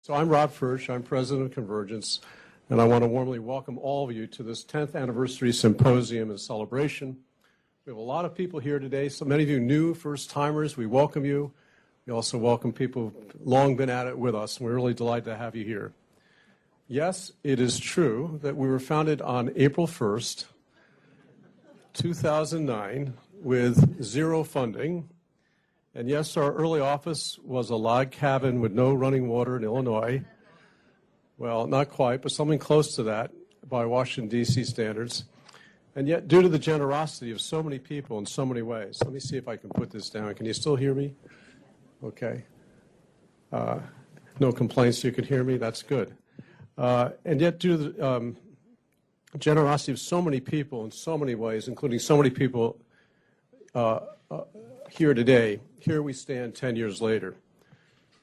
So I'm Rob Fersh, I'm president of Convergence, and I want to warmly welcome all of you to this 10th anniversary symposium and celebration. We have a lot of people here today, so many of you new first-timers, we welcome you. We also welcome people who've long been at it with us, and we're really delighted to have you here. Yes, it is true that we were founded on April 1st, 2009, with zero funding. And yes, our early office was a log cabin with no running water in Illinois. Well, not quite, but something close to that by Washington, D.C. standards. And yet, due to the generosity of so many people in so many ways, let me see if I can put this down. Can you still hear me? Okay. No complaints, you can hear me? That's good. And yet, due to the generosity of so many people in so many ways, including so many people here today, here we stand 10 years later.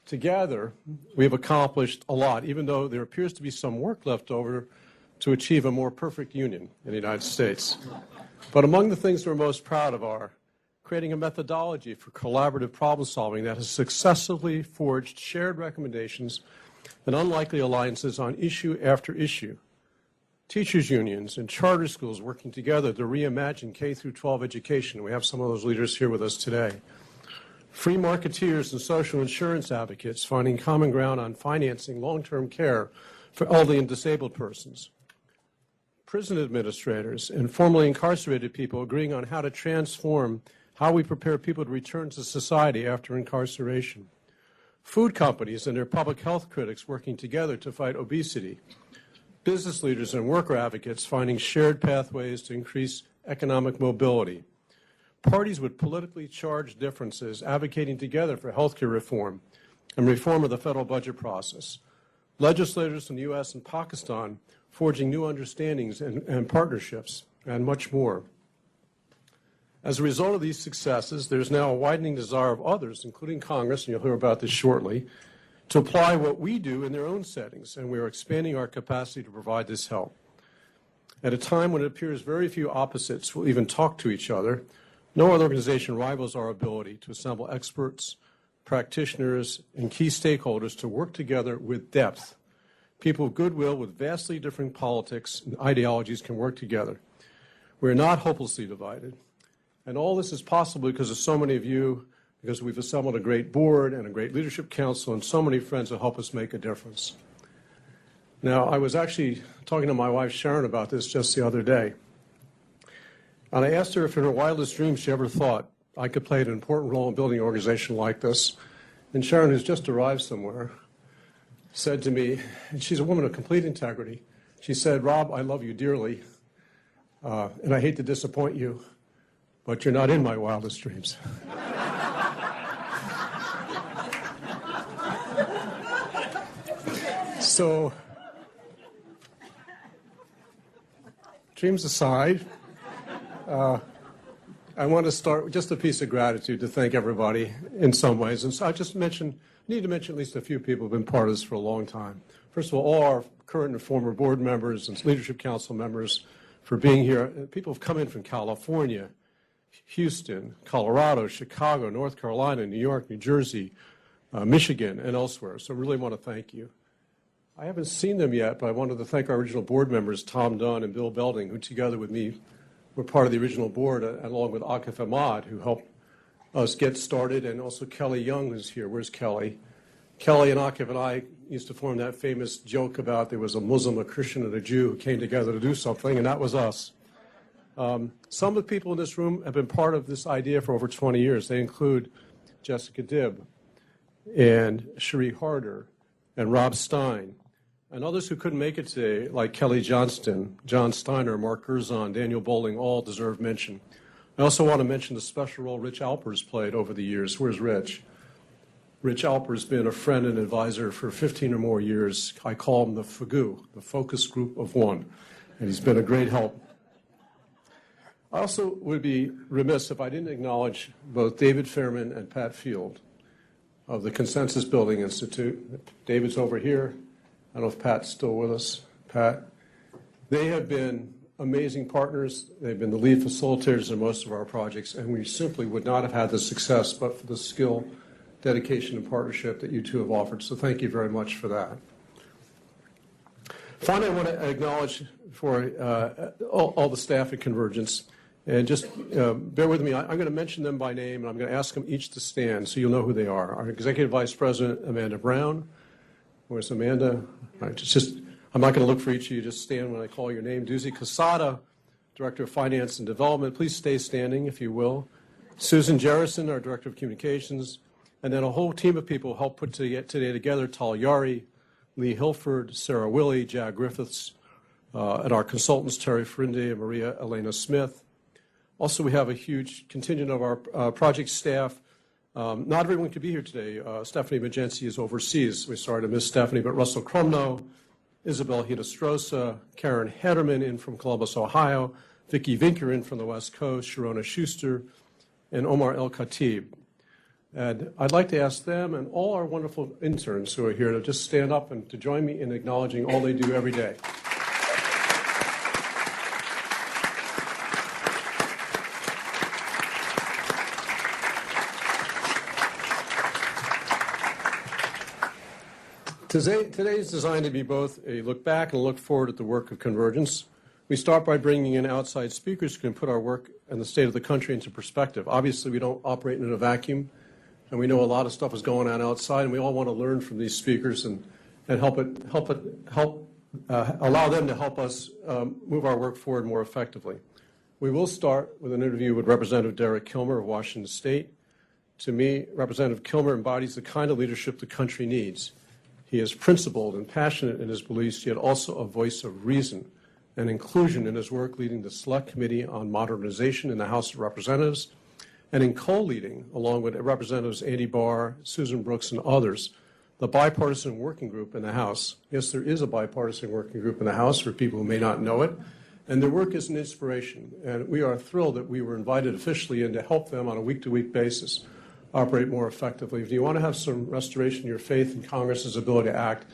Together, we have accomplished a lot, even though there appears to be some work left over to achieve a more perfect union in the United States. But among the things we're most proud of are creating a methodology for collaborative problem solving that has successfully forged shared recommendations and unlikely alliances on issue after issue. Teachers' unions and charter schools working together to reimagine K-12 education. We have some of those leaders here with us today. Free marketeers and social insurance advocates finding common ground on financing long-term care for elderly and disabled persons. Prison administrators and formerly incarcerated people agreeing on how to transform how we prepare people to return to society after incarceration. Food companies and their public health critics working together to fight obesity. Business leaders and worker advocates finding shared pathways to increase economic mobility. Parties with politically charged differences advocating together for healthcare reform and reform of the federal budget process. Legislators in the U.S. and Pakistan forging new understandings and partnerships, and much more. As a result of these successes, there's now a widening desire of others, including Congress, and you'll hear about this shortly, to apply what we do in their own settings, and we are expanding our capacity to provide this help. At a time when it appears very few opposites will even talk to each other, no other organization rivals our ability to assemble experts, practitioners, and key stakeholders to work together with depth. People of goodwill with vastly different politics and ideologies can work together. We're not hopelessly divided. And all this is possible because of so many of you, because we've assembled a great board and a great leadership council and so many friends that help us make a difference. Now, I was actually talking to my wife Sharon about this just the other day. And I asked her if in her wildest dreams she ever thought I could play an important role in building an organization like this. And Sharon, who's just arrived somewhere, said to me, and she's a woman of complete integrity, she said, "Rob, I love you dearly, and I hate to disappoint you, but you're not in my wildest dreams." So, dreams aside, I want to start with just a piece of gratitude to thank everybody in some ways. And so I just need to mention at least a few people who have been part of this for a long time. First of all our current and former board members and leadership council members for being here. People have come in from California, Houston, Colorado, Chicago, North Carolina, New York, New Jersey, Michigan, and elsewhere. So I really want to thank you. I haven't seen them yet, but I wanted to thank our original board members, Tom Dunn and Bill Belding, who together with me were part of the original board, along with Akif Ahmad, who helped us get started, and also Kelly Young is here. Where's Kelly? Kelly and Akif and I used to form that famous joke about there was a Muslim, a Christian, and a Jew who came together to do something, and that was us. Some of the people in this room have been part of this idea for over 20 years. They include Jessica Dibb and Cherie Harder and Rob Stein, and others who couldn't make it today, like Kelly Johnston, John Steiner, Mark Gerzon, Daniel Bowling, all deserve mention. I also want to mention the special role Rich Alpers played over the years. Where's Rich? Rich Alper's been a friend and advisor for 15 or more years. I call him the FGU, the Focus Group of One, and he's been a great help. I also would be remiss if I didn't acknowledge both David Fairman and Pat Field of the Consensus Building Institute. David's over here. I don't know if Pat's still with us. Pat. They have been amazing partners. They've been the lead facilitators in most of our projects, and we simply would not have had the success but for the skill dedication and partnership that you two have offered. So thank you very much for that. Finally, I want to acknowledge for all the staff at Convergence. And just bear with me. I'm going to mention them by name, and I'm going to ask them each to stand so you'll know who they are. Our Executive Vice President, Amanda Brown. Where's Amanda? All right, I'm not going to look for each of you. Just stand when I call your name. Duzi Casada, Director of Finance and Development. Please stay standing, if you will. Susan Jerrison, our Director of Communications. And then a whole team of people helped put today together. Tal Yari, Lee Hilford, Sarah Willey, Jag Griffiths, and our consultants, Terry Ferinde and Maria Elena Smith. Also, we have a huge contingent of our project staff. Not everyone could be here today. Stephanie Magenzi is overseas. We're sorry to miss Stephanie, but Russell Crumno, Isabel Hidastrosa, Karen Hederman in from Columbus, Ohio, Vicki Vinker in from the West Coast, Sharona Schuster, and Omar El Khatib. And I'd like to ask them and all our wonderful interns who are here to just stand up and to join me in acknowledging all they do every day. Today is designed to be both a look back and a look forward at the work of Convergence. We start by bringing in outside speakers who can put our work and the state of the country into perspective. Obviously, we don't operate in a vacuum, and we know a lot of stuff is going on outside, and we all want to learn from these speakers and allow them to help us move our work forward more effectively. We will start with an interview with Representative Derek Kilmer of Washington State. To me, Representative Kilmer embodies the kind of leadership the country needs. He is principled and passionate in his beliefs, yet also a voice of reason and inclusion in his work leading the Select Committee on Modernization in the House of Representatives and in co-leading, along with Representatives Andy Barr, Susan Brooks, and others, the bipartisan working group in the House. Yes, there is a bipartisan working group in the House for people who may not know it, and their work is an inspiration. And we are thrilled that we were invited officially in to help them on a week-to-week basis operate more effectively. If you want to have some restoration in your faith in Congress's ability to act,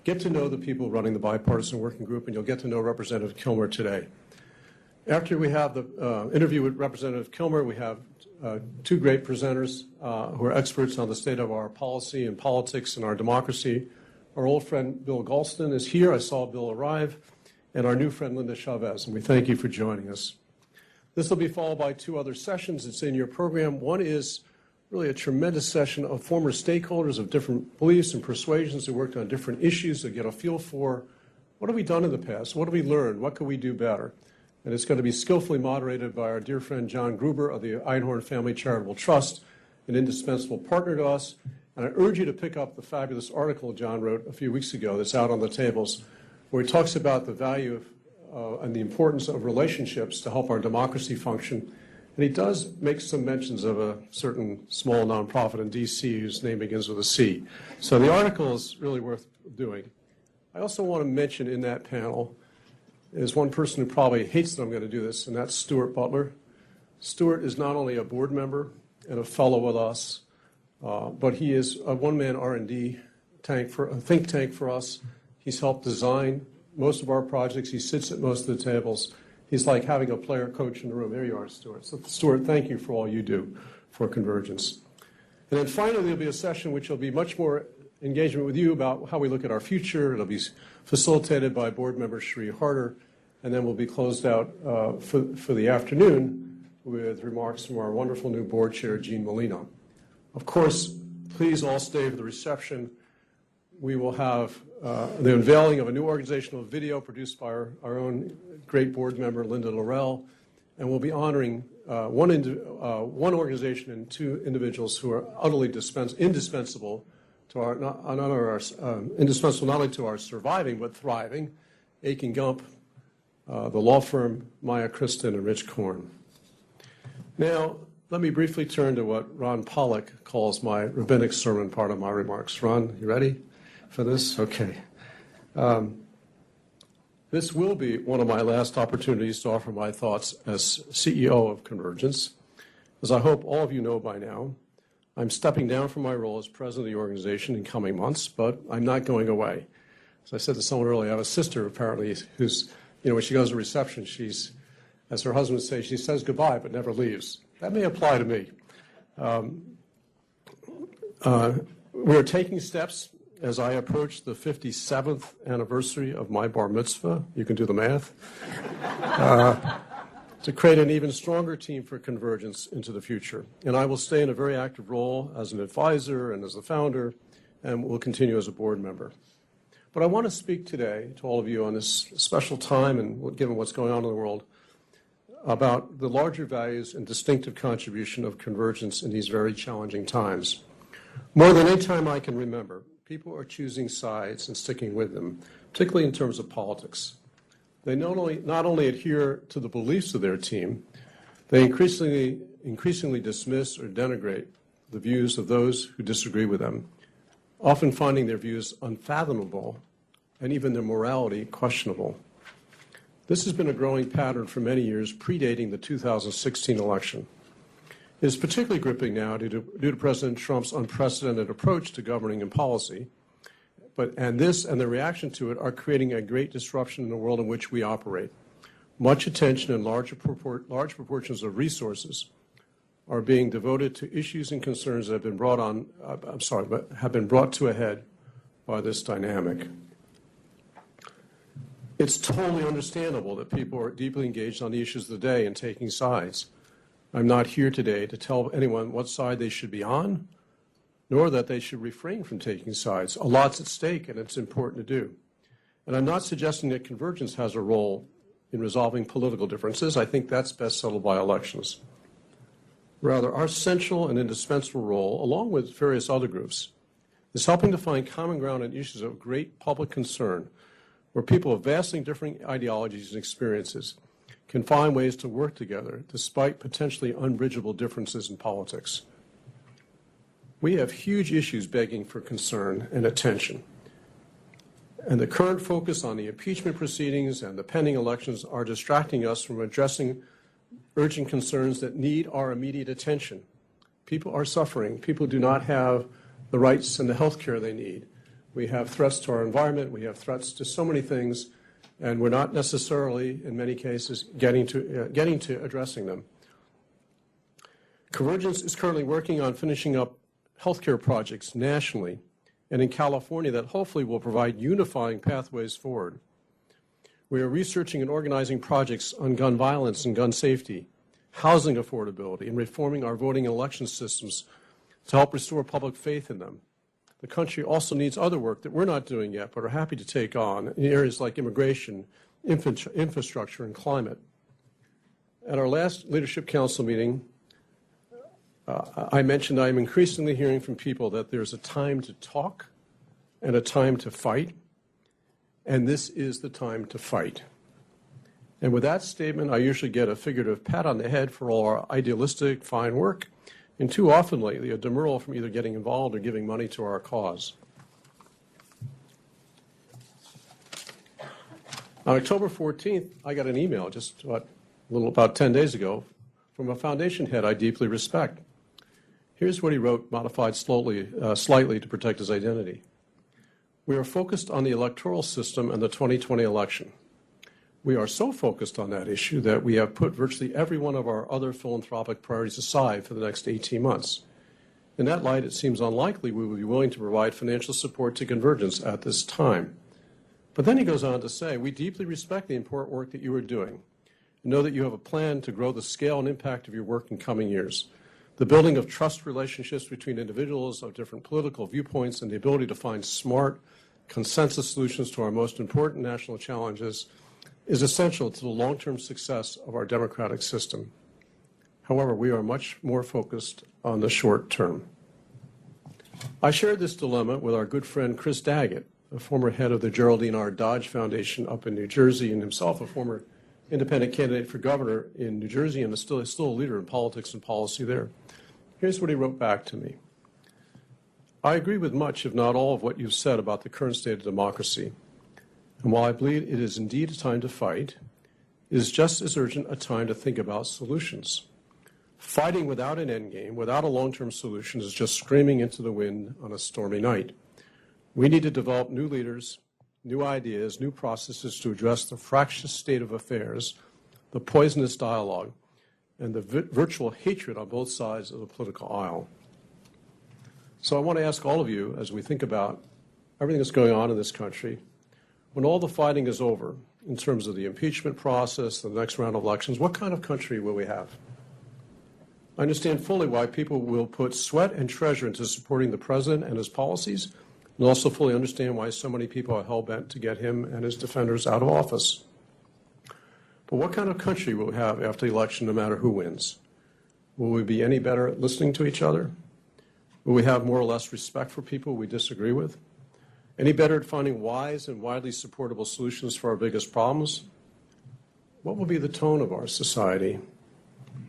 get to know the people running the bipartisan working group, and you'll get to know Representative Kilmer today. After we have the interview with Representative Kilmer, we have two great presenters who are experts on the state of our policy and politics and our democracy. Our old friend Bill Galston is here. I saw Bill arrive. And our new friend Linda Chavez, and we thank you for joining us. This will be followed by two other sessions. It's in your program. One is really a tremendous session of former stakeholders of different beliefs and persuasions who worked on different issues to get a feel for what have we done in the past, what have we learned, what could we do better. And it's going to be skillfully moderated by our dear friend John Gruber of the Einhorn Family Charitable Trust, an indispensable partner to us. And I urge you to pick up the fabulous article John wrote a few weeks ago that's out on the tables, where he talks about the value of, and the importance of relationships to help our democracy function. And he does make some mentions of a certain small nonprofit in D.C. whose name begins with a C. So the article is really worth doing. I also want to mention in that panel is one person who probably hates that I'm going to do this, and that's Stuart Butler. Stuart is not only a board member and a fellow with us, but he is a one-man R&D think tank for us. He's helped design most of our projects. He sits at most of the tables. He's like having a player coach in the room. There you are, Stuart. So, Stuart, thank you for all you do for Convergence. And then finally, there'll be a session which will be much more engagement with you about how we look at our future. It'll be facilitated by board member Sheree Harder, and then we'll be closed out for the afternoon with remarks from our wonderful new board chair, Jean Molina. Of course, please all stay for the reception. We will have the unveiling of a new organizational video produced by our own great board member, Linda Laurel, and we'll be honoring one organization and two individuals who are utterly indispensable to indispensable not only to our surviving but thriving, Aiken Gump, the law firm Maya Kristen and Rich Korn. Now, let me briefly turn to what Ron Pollock calls my rabbinic sermon part of my remarks. Ron, you ready for this? Okay. This will be one of my last opportunities to offer my thoughts as CEO of Convergence. As I hope all of you know by now, I'm stepping down from my role as president of the organization in coming months, but I'm not going away. As I said to someone earlier, I have a sister apparently who's, when she goes to reception, she's, as her husband would say, she says goodbye but never leaves. That may apply to me. We are taking steps as I approach the 57th anniversary of my bar mitzvah, you can do the math, to create an even stronger team for Convergence into the future. And I will stay in a very active role as an advisor and as the founder, and will continue as a board member. But I want to speak today to all of you on this special time and given what's going on in the world about the larger values and distinctive contribution of Convergence in these very challenging times. More than any time I can remember, people are choosing sides and sticking with them, particularly in terms of politics. They not only adhere to the beliefs of their team, they increasingly dismiss or denigrate the views of those who disagree with them, often finding their views unfathomable and even their morality questionable. This has been a growing pattern for many years, predating the 2016 election. It is particularly gripping now due to President Trump's unprecedented approach to governing and policy. And this and the reaction to it are creating a great disruption in the world in which we operate. Much attention and large proportions of resources are being devoted to issues and concerns that have been brought to a head by this dynamic. It's totally understandable that people are deeply engaged on the issues of the day and taking sides. I'm not here today to tell anyone what side they should be on, nor that they should refrain from taking sides. A lot's at stake, and it's important to do. And I'm not suggesting that Convergence has a role in resolving political differences. I think that's best settled by elections. Rather, our central and indispensable role, along with various other groups, is helping to find common ground on issues of great public concern, where people of vastly different ideologies and experiences can find ways to work together despite potentially unbridgeable differences in politics. We have huge issues begging for concern and attention. And the current focus on the impeachment proceedings and the pending elections are distracting us from addressing urgent concerns that need our immediate attention. People are suffering. People do not have the rights and the health care they need. We have threats to our environment. We have threats to so many things, and we're not necessarily, in many cases, getting to addressing them. Convergence is currently working on finishing up healthcare projects nationally and in California that hopefully will provide unifying pathways forward. We are researching and organizing projects on gun violence and gun safety, housing affordability, and reforming our voting and election systems to help restore public faith in them. The country also needs other work that we're not doing yet, but are happy to take on in areas like immigration, infrastructure, and climate. At our last Leadership Council meeting, I mentioned I'm increasingly hearing from people that there's a time to talk and a time to fight, and this is the time to fight. And with that statement, I usually get a figurative pat on the head for all our idealistic, fine work, and too often lately a demurral from either getting involved or giving money to our cause. On October 14th, I got an email just about 10 days ago from a foundation head I deeply respect. Here's what he wrote, modified slightly to protect his identity. We are focused on the electoral system and the 2020 election. We are so focused on that issue that we have put virtually every one of our other philanthropic priorities aside for the next 18 months. In that light, it seems unlikely we will be willing to provide financial support to Convergence at this time. But then he goes on to say, we deeply respect the important work that you are doing and know that you have a plan to grow the scale and impact of your work in coming years. The building of trust relationships between individuals of different political viewpoints and the ability to find smart consensus solutions to our most important national challenges is essential to the long-term success of our democratic system. However, we are much more focused on the short term. I shared this dilemma with our good friend Chris Daggett, a former head of the Geraldine R. Dodge Foundation up in New Jersey and himself a former independent candidate for governor in New Jersey and is still a leader in politics and policy there. Here's what he wrote back to me. I agree with much, if not all, of what you've said about the current state of democracy. And while I believe it is indeed a time to fight, it is just as urgent a time to think about solutions. Fighting without an endgame, without a long-term solution, is just screaming into the wind on a stormy night. We need to develop new leaders, new ideas, new processes to address the fractious state of affairs, the poisonous dialogue, and the virtual hatred on both sides of the political aisle. So I want to ask all of you, as we think about everything that's going on in this country, when all the fighting is over, in terms of the impeachment process, the next round of elections, what kind of country will we have? I understand fully why people will put sweat and treasure into supporting the president and his policies, and also fully understand why so many people are hell-bent to get him and his defenders out of office. But what kind of country will we have after the election, no matter who wins? Will we be any better at listening to each other? Will we have more or less respect for people we disagree with? Any better at finding wise and widely supportable solutions for our biggest problems? What will be the tone of our society?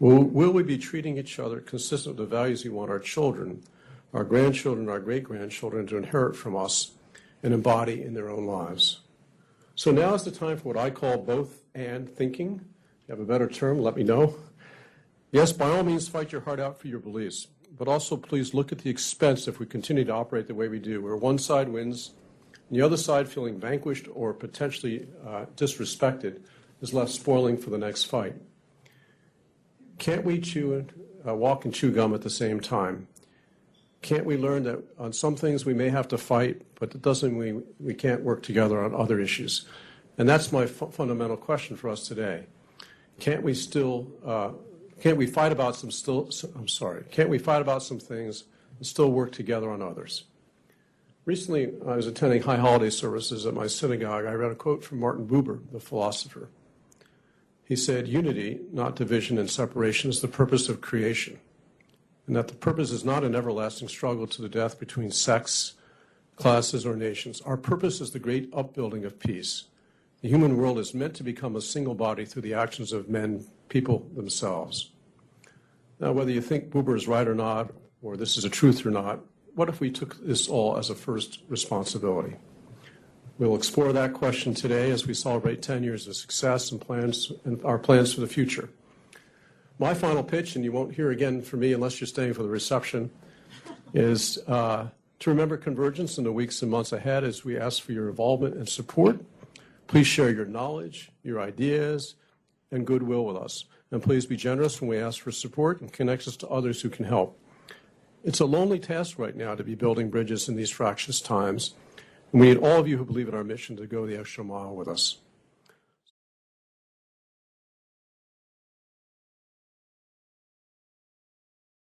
Will we be treating each other consistent with the values we want our children, our grandchildren, our great-grandchildren to inherit from us and embody in their own lives? So now is the time for what I call both and thinking. If you have a better term, let me know. Yes, by all means, fight your heart out for your beliefs, but also please look at the expense if we continue to operate the way we do, where one side wins and the other side, feeling vanquished or potentially disrespected, is left spoiling for the next fight. Can't we walk and chew gum at the same time? Can't we learn that on some things we may have to fight, but that doesn't mean we can't work together on other issues? And that's my fundamental question for us today. Can't we fight about some things and still work together on others? Recently, I was attending high holiday services at my synagogue. I read a quote from Martin Buber, the philosopher. He said, "Unity, not division and separation, is the purpose of creation, and that the purpose is not an everlasting struggle to the death between sects, classes, or nations. Our purpose is the great upbuilding of peace. The human world is meant to become a single body through the actions of men, people themselves." Now, whether you think Buber is right or not, or this is a truth or not, what if we took this all as a first responsibility? We'll explore that question today as we celebrate 10 years of success and our plans for the future. My final pitch, and you won't hear again from me unless you're staying for the reception, is to remember Convergence in the weeks and months ahead as we ask for your involvement and support. Please share your knowledge, your ideas, and goodwill with us. And please be generous when we ask for support and connect us to others who can help. It's a lonely task right now to be building bridges in these fractious times. And we need all of you who believe in our mission to go the extra mile with us.